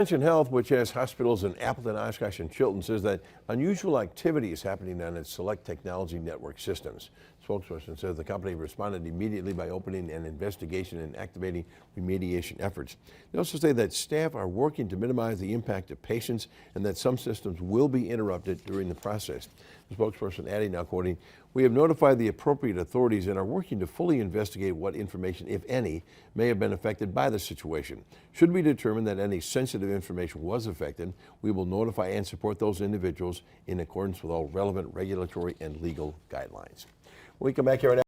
Ascension Health, which has hospitals in Appleton, Oshkosh, and Chilton, says that unusual activity is happening on its select technology network systems. Spokesperson says the company responded immediately by opening an investigation and activating remediation efforts. They also say that staff are working to minimize the impact to patients and that some systems will be interrupted during the process. The spokesperson adding, now quoting, "We have notified the appropriate authorities and are working to fully investigate what information, if any, may have been affected by the situation. Should we determine that any sensitive information was affected, we will notify and support those individuals in accordance with all relevant regulatory and legal guidelines." When we come back here